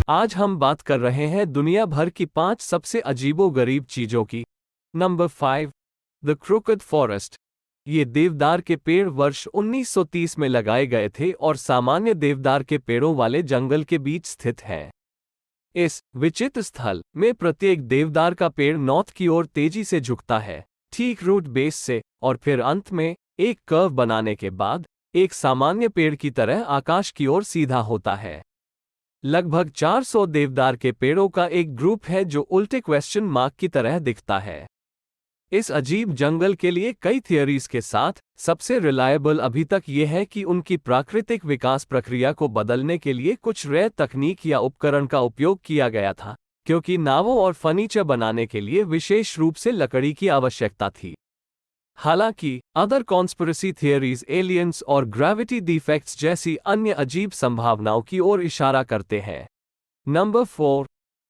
आज हम बात कर रहे हैं दुनिया भर की 5 सबसे अजीबोगरीब चीजों की। Number 5, the crooked forest. ये देवदार के पेड़ वर्ष 1930 में लगाए गए थे और सामान्य देवदार के पेड़ों वाले जंगल के बीच स्थित हैं। इस विचित्र स्थल में प्रत्येक देवदार का पेड़ नॉर्थ की ओर तेजी से झुकता है, ठीक रूट बेस से, और फिर अंत में एक कर्व बनाने के बाद एक सामान्य पेड़ की तरह आकाश की ओर सीधा होता है। लगभग 400 देवदार के पेड़ों का एक ग्रुप है जो उल्टे क्वेश्चन मार्क की तरह दिखता है। इस अजीब जंगल के लिए कई थियरीज के साथ सबसे रिलायबल अभी तक यह है कि उनकी प्राकृतिक विकास प्रक्रिया को बदलने के लिए कुछ रेयर तकनीक या उपकरण का उपयोग किया गया था, क्योंकि नावों और फर्नीचर बनाने के लिए विशेष रूप से लकड़ी की आवश्यकता थी। हालांकि अदर कॉन्स्पिरेसी थियरीज एलियंस और ग्रेविटी डिफेक्ट्स जैसी अन्य अजीब संभावनाओं की ओर इशारा करते हैं। Number 4,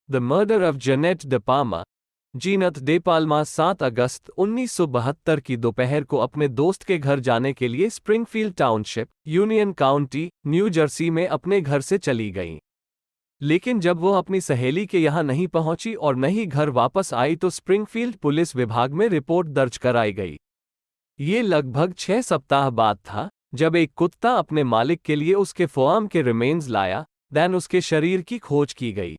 the murder of Janet day Palma. Zeenat day Palma 7 अगस्त 1972 की दोपहर को अपने दोस्त के घर जाने के लिए Springfield township, union county, new Jersey में अपने घर से चली गईं। लेकिन जब वो अपनी सहेली के यहाँ नहीं पहुंची और न ही घर वापस आई तो स्प्रिंगफील्ड पुलिस विभाग में रिपोर्ट दर्ज कराई गई। ये लगभग 6 सप्ताह बाद था जब एक कुत्ता अपने मालिक के लिए उसके फार्म के रिमेन्स लाया, देन उसके शरीर की खोज की गई।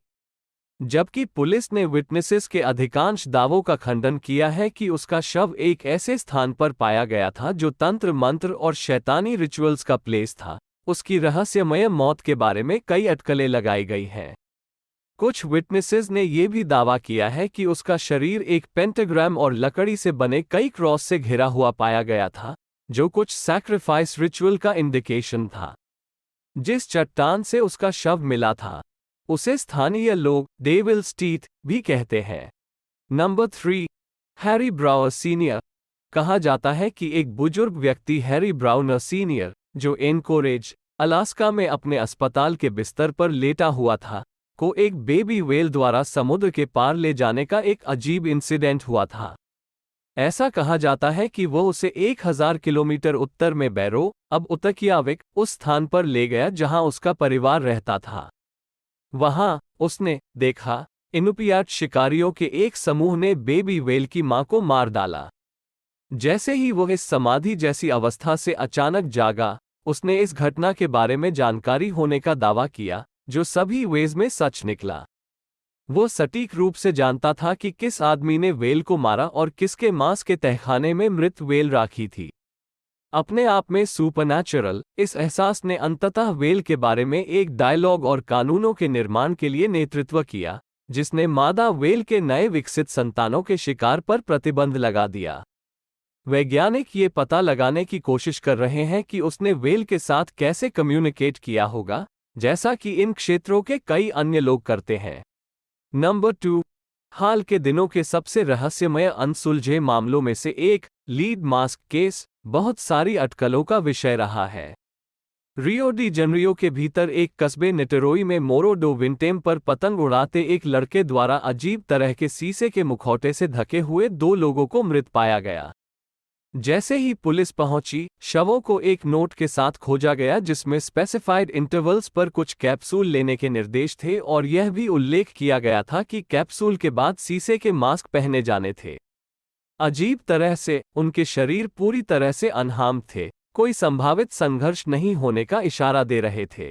जबकि पुलिस ने विटनेसेस के अधिकांश दावों का खंडन किया है कि उसका शव एक ऐसे स्थान पर पाया गया था जो तंत्र मंत्र और शैतानी रिचुअल्स का प्लेस था। उसकी रहस्यमय मौत के बारे में कई अटकलें लगाई गई हैं। कुछ विटनेसेस ने यह भी दावा किया है कि उसका शरीर एक पेंटाग्राम और लकड़ी से बने कई क्रॉस से घिरा हुआ पाया गया था, जो कुछ सैक्रिफाइस रिचुअल का इंडिकेशन था। जिस चट्टान से उसका शव मिला था उसे स्थानीय लोग डेविल्स टीथ भी कहते हैं। Number 3, Harry Browner senior. कहा जाता है कि एक बुजुर्ग व्यक्ति हैरी ब्राउनर सीनियर, जो एनकोरेज, अलास्का में अपने अस्पताल के बिस्तर पर लेटा हुआ था, को एक बेबी वेल द्वारा समुद्र के पार ले जाने का एक अजीब इंसिडेंट हुआ था। ऐसा कहा जाता है कि वो उसे 1000 किलोमीटर उत्तर में बैरो, अब उतकियाविक, उस स्थान पर ले गया जहां उसका परिवार रहता था। वहां उसने देखा इनुपियाट शिकारियों के एक समूह ने बेबी वेल की मां को मार डाला। जैसे ही वो इस समाधि जैसी अवस्था से अचानक जागा, उसने इस घटना के बारे में जानकारी होने का दावा किया, जो सभी वेज में सच निकला। वो सटीक रूप से जानता था कि किस आदमी ने वेल को मारा और किसके मांस के तहखाने में मृत वेल राखी थी। अपने आप में सुपरनैचुरल इस एहसास ने अंततः वेल के बारे में एक डायलॉग और कानूनों के निर्माण के लिए नेतृत्व किया, जिसने मादा वेल के नए विकसित संतानों के शिकार पर प्रतिबंध लगा दिया। वैज्ञानिक ये पता लगाने की कोशिश कर रहे हैं कि उसने वेल के साथ कैसे कम्युनिकेट किया होगा, जैसा कि इन क्षेत्रों के कई अन्य लोग करते हैं। नंबर 2, हाल के दिनों के सबसे रहस्यमय अनसुलझे मामलों में से एक, लीड मास्क केस, बहुत सारी अटकलों का विषय रहा है। रियो डी जनरियो के भीतर एक कस्बे निटेरोई में मोरो डो विंटेम पर पतंग उड़ाते एक लड़के द्वारा अजीब तरह के शीशे के मुखौटे से ढके हुए 2 लोगों को मृत पाया गया। जैसे ही पुलिस पहुंची, शवों को एक नोट के साथ खोजा गया जिसमें स्पेसिफाइड इंटरवल्स पर कुछ कैप्सूल लेने के निर्देश थे और यह भी उल्लेख किया गया था कि कैप्सूल के बाद शीशे के मास्क पहने जाने थे। अजीब तरह से उनके शरीर पूरी तरह से अनहार्म थे, कोई संभावित संघर्ष नहीं होने का इशारा दे रहे थे।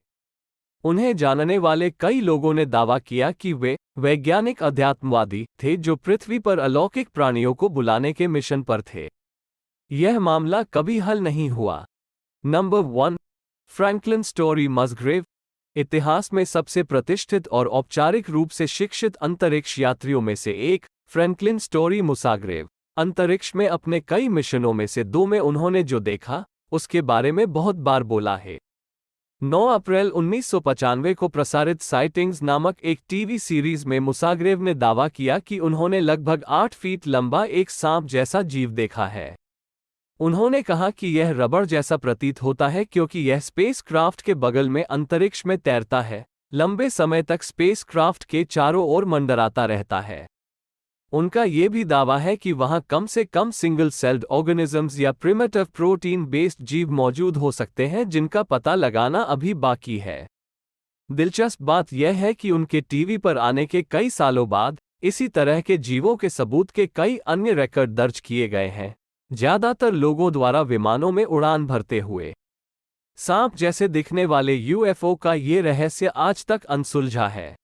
उन्हें जानने वाले कई लोगों ने दावा किया कि वे वैज्ञानिक अध्यात्मवादी थे जो पृथ्वी पर अलौकिक प्राणियों को बुलाने के मिशन पर थे। यह मामला कभी हल नहीं हुआ। Number 1, Franklin Story Musgrave. इतिहास में सबसे प्रतिष्ठित और औपचारिक रूप से शिक्षित अंतरिक्ष यात्रियों में से एक, फ्रैंकलिन स्टोरी मुसाग्रेव, अंतरिक्ष में अपने कई मिशनों में से 2 में उन्होंने जो देखा उसके बारे में बहुत बार बोला है। 9 अप्रैल 1995 को प्रसारित साइटिंग्स नामक एक टीवी सीरीज में मुसाग्रेव ने दावा किया कि उन्होंने लगभग 8 फीट लंबा एक सांप जैसा जीव देखा है। उन्होंने कहा कि यह रबड़ जैसा प्रतीत होता है क्योंकि यह स्पेसक्राफ्ट के बगल में अंतरिक्ष में तैरता है, लंबे समय तक स्पेसक्राफ्ट के चारों ओर मंडराता रहता है। उनका यह भी दावा है कि वहां कम से कम सिंगल सेल्ड ऑर्गेनिजम्स या प्रिमिटिव प्रोटीन बेस्ड जीव मौजूद हो सकते हैं जिनका पता लगाना अभी बाकी है। दिलचस्प बात यह है कि उनके टीवी पर आने के कई सालों बाद इसी तरह के जीवों के सबूत के कई अन्य रिकॉर्ड दर्ज किए गए हैं, ज्यादातर लोगों द्वारा विमानों में उड़ान भरते हुए। सांप जैसे दिखने वाले यूएफओ का ये रहस्य आज तक अनसुलझा है।